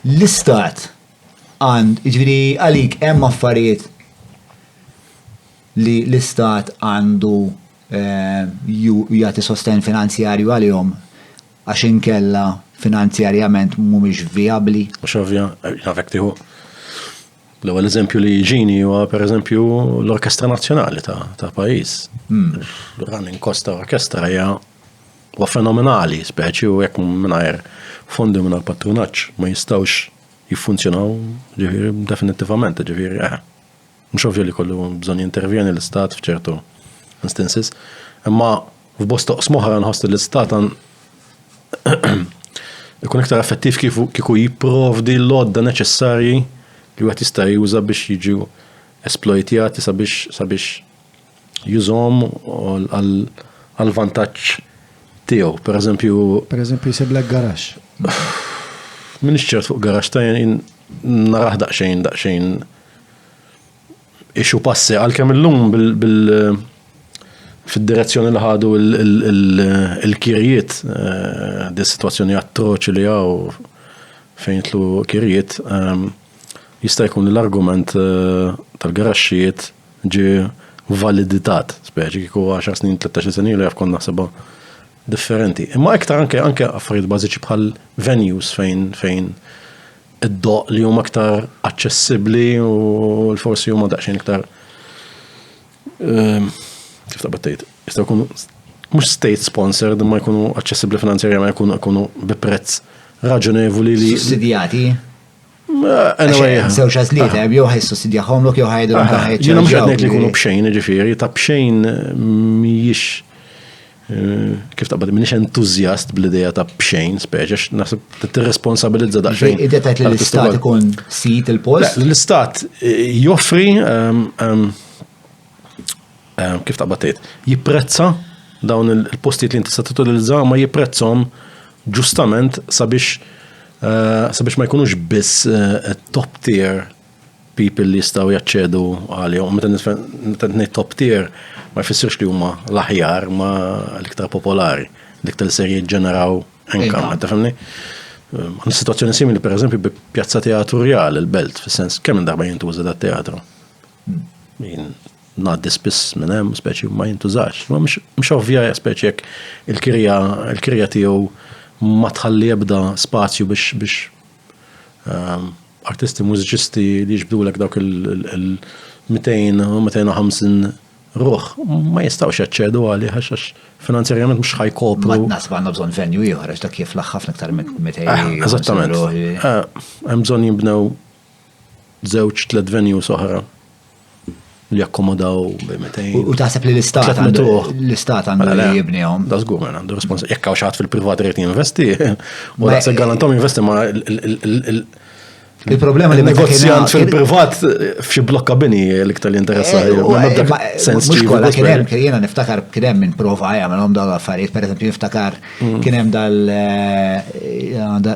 l-istat ġifieri għalik hemm affarijiet li l-istat għandu jagħti sosten finanzjarju għalihom għax inkella finanzjarjament mhumiex vijabbli. Mhux ovvja, nafek tieħu. L-ewwel eżempju li jiġini huwa pereżempju l-Orkestra Nazzjonali ta' pajjiż. Running cost ta' orkestra hija fenomenali, speċi u jekk mingħajr fondi mingħajr patronaġġ ma jistgħux jiffunzjonaw ġifieri definittivament, ġifieri mhux ovvju li kollu bżonn jintervjeni l-istat f'ċertu instances, imma f'bosta oqsmoħra nħoss l-istat ikun iktar effettiv kieku jipprovdi l-għodda neċessarji li wieħed jista' juża biex jiġu esploitjati sabiex jużhom għal vantaġġ tiegħu. Pereżempju jsiblek garax. Minix ċert fuq garax ta' naraħ daqsxejn ixu passi għalkemm illum fid-direzzjoni li ħadu il-kirjiet di situazzjoni atroċi li għaw fejn tlu kirjiet jista' jkun l-argument tal-garaxxijiet ġi validitat, speċi kieku 10 snin, 13 snin ilu jaf kon naħsebha differenti. Imma iktar anke affarijiet bażiċi bħal venues fejn id-doq li huma aktar aċċessibbli u l-forsi huma daqsxejn iktar kif taqbad tgħid, jistgħu jkunu mhux state sponsored imma jkunu aċċessibbli finanzjarjament jkunu bi prezz raġonevoli li sussidjati. Sewx għażliet jew ħajsussidjahomlok jew ħajdulhom ta' ħajċ. Jiena mhux qed ngħid li jkunu b'xejn, ġifieri ta' b'xejn mhijiex kif taqbad minix entużjast bl-idea ta' bxejn, speċi, naħseb tirresponsabilizza daqsxejn. Id-idea ta' li l-istat ikun sit il-post? L-istat joffri kif taqbad tgħid, jipprezza dawn il-postijiet li inti tista' titolizza ma jipprezzhom ġustament sabiex ma jkunux biss top tier people li jistgħu jaċċedu għalihom. Meta ngħid top tier ma jfissirx li huma l-aħjar ma l-iktar popolari, l-iktar ser jiġġeneraw income, tifhimni? Għandna sitwazzjoni simili pereżempju bi Pjazza Teatru Real il-Belt, fis-sens kemm darba jintuża dat-teatru. Ngħaddi spiss minn hemm speċi ma jintużax. Mhux ovvja speċi jekk il-kirja tiegħu ma tħalli ebda spazju biex artisti mużiċisti li jiġbdulek dawk il-250 ruħ ma jistgħux jaċċedu għalih għax finanzjarjament mhux ħajkopru. Ma nasib għandna bżonn venue ieħor għax dak jiflaħ ħafna iktar minn 200. Eżattament. Hemm bżonn jinbnew 2-3 venues oħra li jakkomodaw b'200. U taħseb li l-istat għandu jibnihom. Da żgur minn għandu responsabilità. Jekk hawn xi fil-privat irid jinvesti, u daqshekk galantom jinvesti ma il-problema li negozjant fil-privat f'xi blokka bini l-iktar li interessa. Mhux kollha kien hemm jiena niftakar kien hemm min prova jagħmelhom dawn l-affarijiet, pereżempju niftakar kien hemm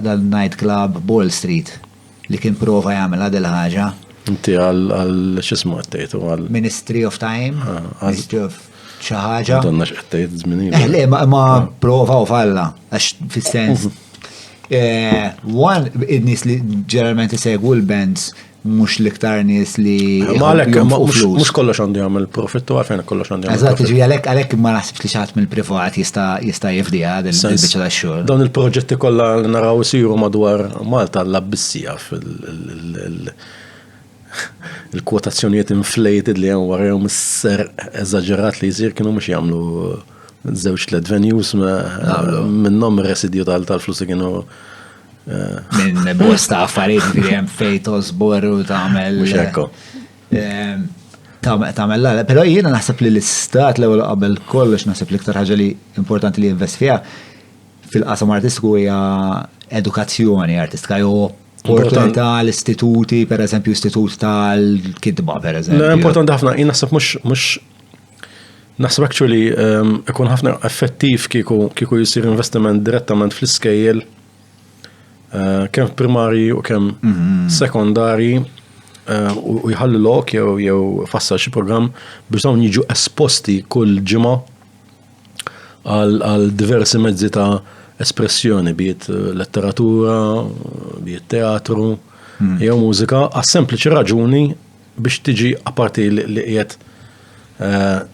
dal-night club Ball Street li kien prova jagħmel għadil ħaġa. Inti għal x'ismu għattejtu għal Ministry of Time, Ministry of xi ħaġa. Donna x'qattejt żmien. Le ma prova u falla għax fis-sens id-nies li ġeneralment isegwu l-bands mhux l-iktar nies li ma għalhekk mhux kollox għandu jagħmel profittu għalfejn kollox għandu jagħmel. Eżatt, ġifieri għalhekk ma naħsibx li xi ħadd mill-privat jista' jifdiha il-biċċa tax-xogħol. Dawn il-proġetti kollha li naraw isiru madwar Malta l-abbissija il-kwotazzjonijiet inflated li hemm warahom is-ser eżaġerat li jsir kienu mhux jagħmlu 2-3 venues minnhom residju tal-flus li kienu minn bosta affarijiet li hemm fejn tosbor u tagħmel. Mhux hekk. Tagħmel però jiena naħseb li l-istat l-ewwel qabel kollox naħseb l-iktar ħaġa li importanti li jinvest fiha fil-qasam artistiku hija edukazzjoni artistika jew opportunità l-istituti, pereżempju istitut tal-kidba pereżempju. Importanti ħafna, jien naħseb mhux naħseb actually ikun ħafna effettiv kieku jsir investiment direttament fl-iskejjel kemm primari u kemm sekondari u jħallu lok jew fassal xi programm biex dawn jiġu esposti kull ġimgħa għal diversi mezzi ta' espressjoni biet letteratura, biet teatru, jew mużika, għas sempliċi raġuni biex tiġi apparti li qiegħed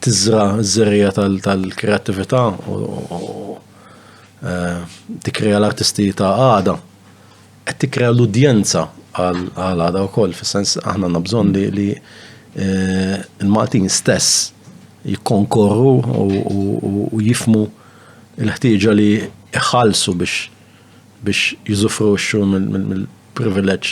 tiżra ż-żerrija tal-kreattività u tikkrea l-artisti ta' għada, qed tikkrea l-udjenza għal għada wkoll, fis-sens aħna għandna bżonn li il-Maltin stess jikkonkorru u jifmu il-ħtieġa li iħallsu biex jiżufruxxu mill-privileġġ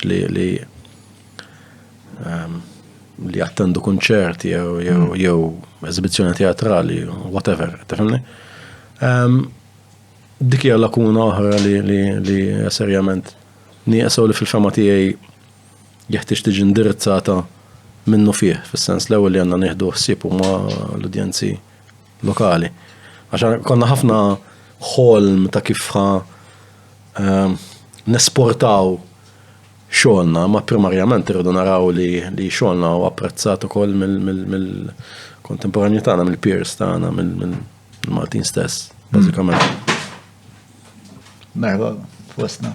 li attendu konċerti jew eżibizzjoni teatrali, whatever, tifhimni? Dik hija lakuna oħra li serjament nieqesu li fil-fema tiegħi jeħtieġ tiġi indirizzata minnu fih, fis-sens l-ewwel li għandna nieħdu ħsieb huma l-udjenzi lokali. Għaxan konna ħafna ħolm ta' kif nesportaw xogħolna, ma primarjament irridu naraw li xogħolna u apprezzat ukoll mill-kontemporanji tagħna, mill-peers tagħna, mill-Maltin stess, bażikament. Merħba, fostna.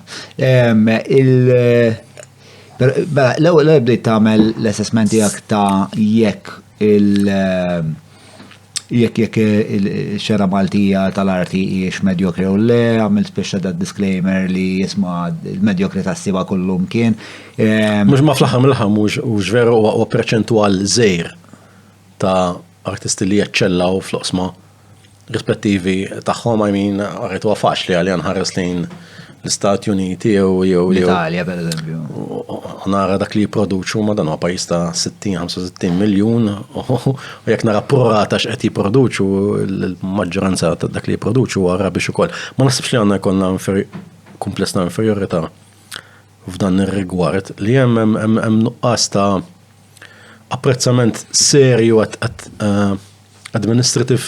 L-ewwel bdejt tagħmel l-assessment tiegħek ta' jekk il-xera Maltija tal-arti hijiex medjokri u le, għamilt speċa da' disclaimer li jisma' il-medjokri tas-siba kullum kien. Mhux ma fl-aħħar mill-aħħar mhux veru huwa perċentwal żgħir ta' artisti li jeċċellaw fl-oqsma rispettivi tagħhom, għarret huwa faċli għalli nħares lejn l-Istati Uniti jew l-Italja pereżempju. Nara dak li jipproduċu ma dan huwa pajjiż ta' 60-65 miljun u jekk nara prorata x'qed jipproduċu l-maġġoranza ta' dak li jipproduċu huwa biex ukoll. Ma naħsibx li għandna jkollna kumplessna inferjorità f'dan ir-rigward li hemm nuqqas ta' apprezzament serju at administrative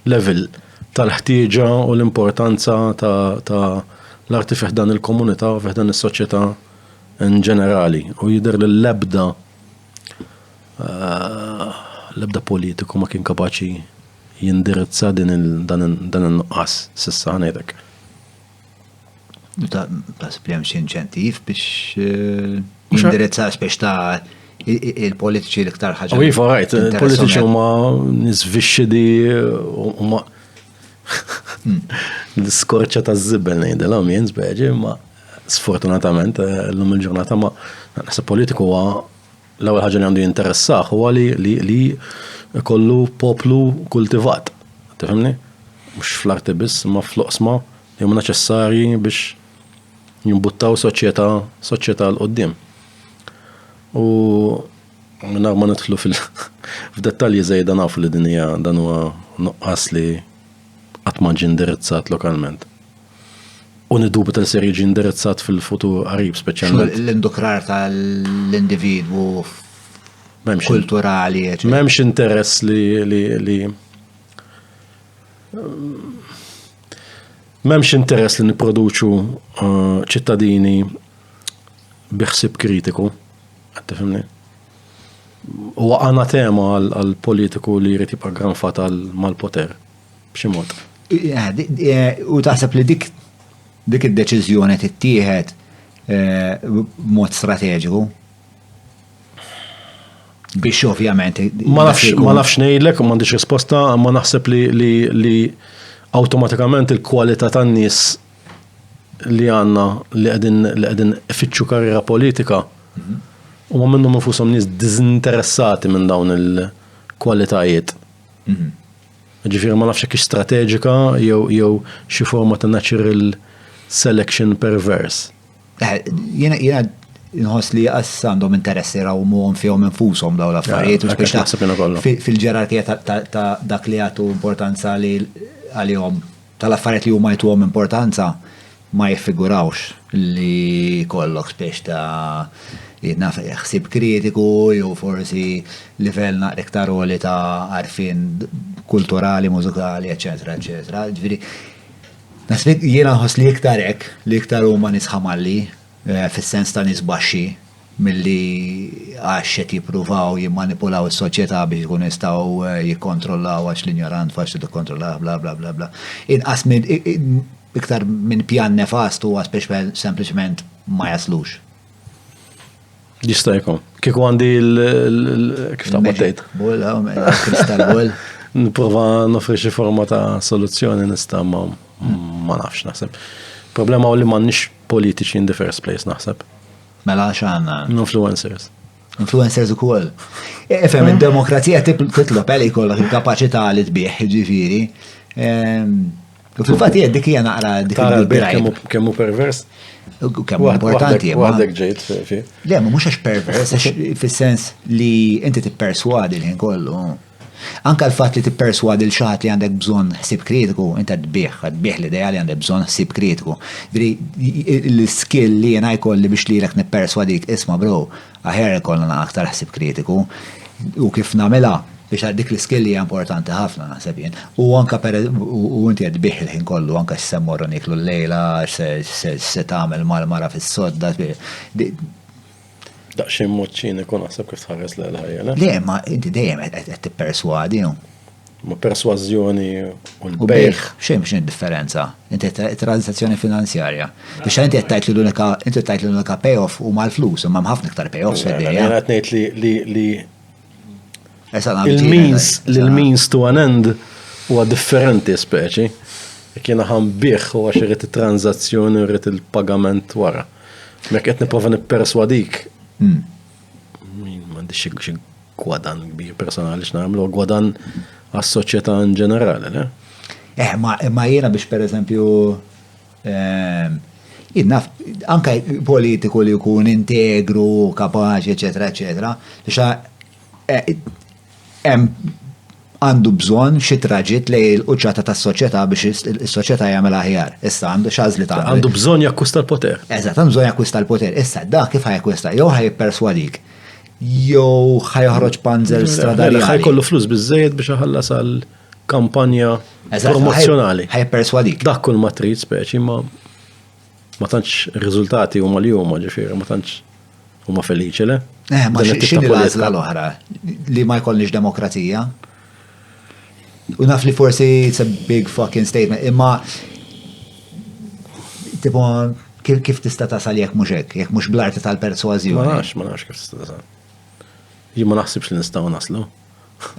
level tal-ħtieġa u l-importanza ta' l-arti fiħdan il-komunità u fiħdan is-soċjetà in ġenerali. U jidher li l-ebda politiku ma kien kapaċi jindirizza dan il-nuqqas s'issa ngħidlek. Tasib li hemm xi inċentiv biex jindirizza biex ta' il-politiċi l-iktar ħaġa. U iva rajt, il-politiċi huma nies vixxidi huma l-skorċa ta' zibbel ngħidilhom jien speċi, ma sfortunatament llum il-ġurnata ma naħseb politiku huwa l-ewwel ħaġa li għandu jinteressah huwa li ikollu poplu kultivat. Tifhimni? Mhux fl-arti biss, ma fl-oqsma li huma neċessarji biex jimbuttaw soċjetà l qudiem. U minnar ma nidħlu f'dettalji żejda nafu li din hija dan huwa nuqqas li qatt ma ġie indirizzat lokalment. U nidubu tal-ser jiġi indirizzat fil-futur qarib speċjalment. L-indukrar tal-individwu kulturali. M'hemmx interess li m'hemmx interess li nipproduċu ċittadini biħsib kritiku. Tifhimni? Huwa anatema għall-politiku li jrid jibqa' granfat mal-poter b'xi mod. U taħseb li dik id-deċiżjoni tittieħed b'mod strateġiku biex ovvjament. Ma nafx ngħidlek, m'għandix risposta, ma naħseb li awtomatikament il-kwalità tan-nies li għandna li qegħdin ifittxu karriera politika huma minnhom infushom nies diżinteressati minn dawn il-kwalitajiet. Ġifieri ma nafx hekk strateġika jew xi forma ta' natural selection perverse. Jiena inħoss li għandhom interessi rawmuhom fihom infushom dawn l-affarijiet fil-ġerarkija ta' dak li għatu importanza għalihom tal-affarijiet li huma jtuhom importanza ma jiffigurawx li kollok spiex ta' ħsieb kritiku jew forsi livell naqra iktar għoli ta' għarfien kulturali, mużikali, eċetera, eċetera. Ġifieri nasbik jiena nħoss li iktar hekk, li iktar huma nies ħamalli fis-sens ta' nies baxxi milli għax qed jippruvaw jimmanipulaw is-soċjetà biex ikunu jistgħu jikkontrollaw għax l-ignorant faċli tikkontrollaw bla bla bla bla. Inqas iktar minn pjan nefast huwa sempliċement ma jaslux. Jista' jkun. Kieku għandi kif taqbad Bull, kristal bull. Nipprova nofri xi forma ta' soluzzjoni nista' ma nafx naħseb. Problema u li m'għandniex politiċi in the first place naħseb. Mela x'għandna. Influencers. Influencers ukoll. Efhem id-demokrazija titlob għal jkollok il-kapaċità li tbieħ, ġifieri. U fil-fatt hija dik hija naqra dik il-birajd. Kemm hu pervers? Kemm importanti. Waħdek ġejt fi. Le, ma mhux għax pervers, fis-sens li inti tipperswadi l-ħin kollu. Anka l-fatt li tipperswadi l-xaħat li għandek bżonn ħsieb kritiku, inta tbieħ l-idea li għandek bżonn ħsieb kritiku. L-skill li jena jkolli biex li l-ek nipperswadik, isma bro, aħjar jkollna aktar ħsieb kritiku. U kif namela, biex dik l-skill hija importanti ħafna naħseb jien. U anka u inti qed tbieħ il-ħin kollu anka x'semmorru niklu l-lejla, se tagħmel mal-mara fis-sodda. Daqsxejn mod ċiniku naħseb kif tħares l-ħajja. Le, ma inti dejjem qed tipperswadi. Ma persważjoni u l-bejħ. Xejn biex differenza. Inti transazzjoni finanzjarja. Biex inti qed tajt l-unika payoff u mal-flus, imma ħafna iktar payoffs fid-dejja. Jena qed ngħid li il-means to an end huwa differenti speċi. Kiena ħambieħ u għax irid it-transazzjoni u irid il-pagament wara. Mek qed nipprova nipperswadik. M'għandix xi gwadan kbir personali x'nagħmlu, gwadan għas-soċjetà in ġenerali, le? Ma jiena biex pereżempju anke politiku li jkun integru, kapaċi, eċetera, eċetera, biex għandu bżonn xi traġit lej l-quċċata tas-soċjetà biex is-soċjetà jagħmel aħjar. Issa għandu x'għażli tagħmel. Għandu bżonn jakkwista l-poter. Eżatt, għandu bżonn jakkwista l-poter. Issa dak kif ħajkwista, jew ħajperswadik, jew ħajħroġ panzer stradali. Ħajkollu flus biżejjed biex iħallas għal kampanja promozzjonali. Ħajperswadik. Dak kull ma trid speċi ma tantx riżultati huma li huma ġifieri ma tantx huma feliċi le. Ma x'inhi l-għażla l-oħra li ma jkollniex demokrazija? U naf li forsi it's a big fucking statement, imma tipo kif tista' tasal jekk mhux hekk, jekk mhux bl-arti tal-persważjoni. Ma nafx kif tista' tasal. Jien ma naħsibx li nistgħu naslu.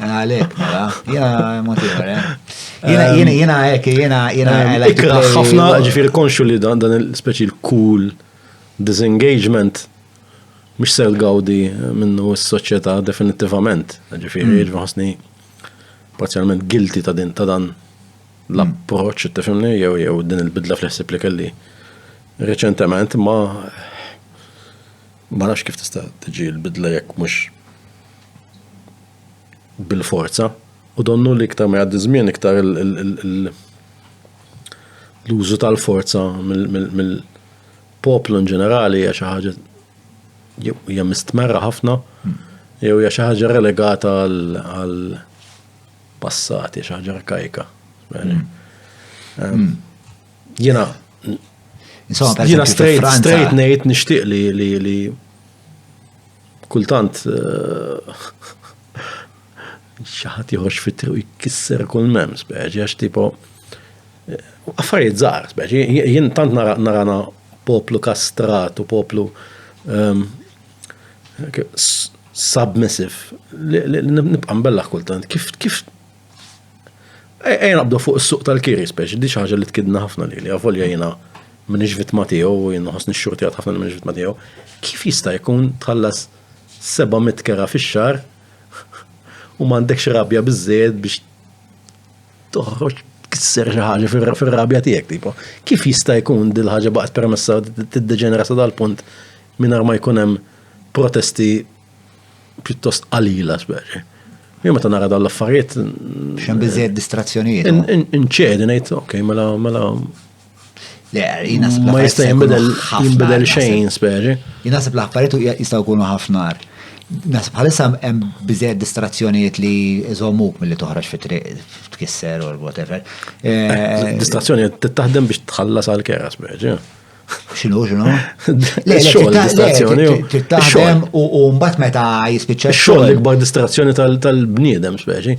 Għalek, mela, jena motivar, jena hekk, jena ikra ħafna ġifieri konxu li dan il-speċi l-cool disengagement mhux se l-gawdi minnu s-soċjetà definittivament. Ġifieri ħosni parzjalment guilty ta' dan l-approċċ tifhimni jew din il-bidla fl-ħsieb li kelli reċentement ma nafx kif tista' tiġi l-bidla jekk mhux bil-forza u donnu li iktar ma jgħaddi żmien iktar l-użu tal-forza mill-poplu in ġenerali hija xi ħaġa hija mistmerra ħafna jew hija xi ħaġa relegata għal passati, xi ħaġa arkaika. Jiena straight ngħid nixtieq li kultant xi ħadd joħroġ fit-triq u jkisser kull mem speċi għax tipo affarijiet żgħar speċi. Jien tant narana poplu kastrat u poplu submissive li nibqa' mbellaħ kultant kif ejja nabdu fuq is-suq tal-kiri speċi di xi ħaġa li tkidna ħafna li għavolja jiena m'iniex vittma tiegħu u jien ħossni x-xurtijat ħafna li m'iniex vittma tiegħu. Kif jista' jkun tħallas 700 kera fix-xahar u m'għandekx rabja biżżejjed biex toħroġ tkisser xi ħaġa fir-rabja tiegħek tipo. Kif jista' jkun dil ħaġa baqgħet permessa tiddeġenera sa dal-punt mingħajr ma jkun hemm protesti pjuttost qalila speċi. Jien meta nara dawn l-affarijiet x'hemm biżżejjed distrazzjonijiet. Inċedi ngħid okej mela Le, ma jista' jinbidel xejn speċi. Jien naħseb l-affarijiet jistgħu jkunu ħafna. Naħseb bħalissa hemm biżżejjed distrazzjonijiet li iżommuk milli toħroġ fit-triq tkisser or whatever. Distrazzjoni taħdem biex tħallas għal kera speċi. X'inhu? Xogħol distrazzjoni. Taħdem u mbagħad meta jispiċċa x-xogħol l-ikbar distrazzjoni tal-bniedem speċi.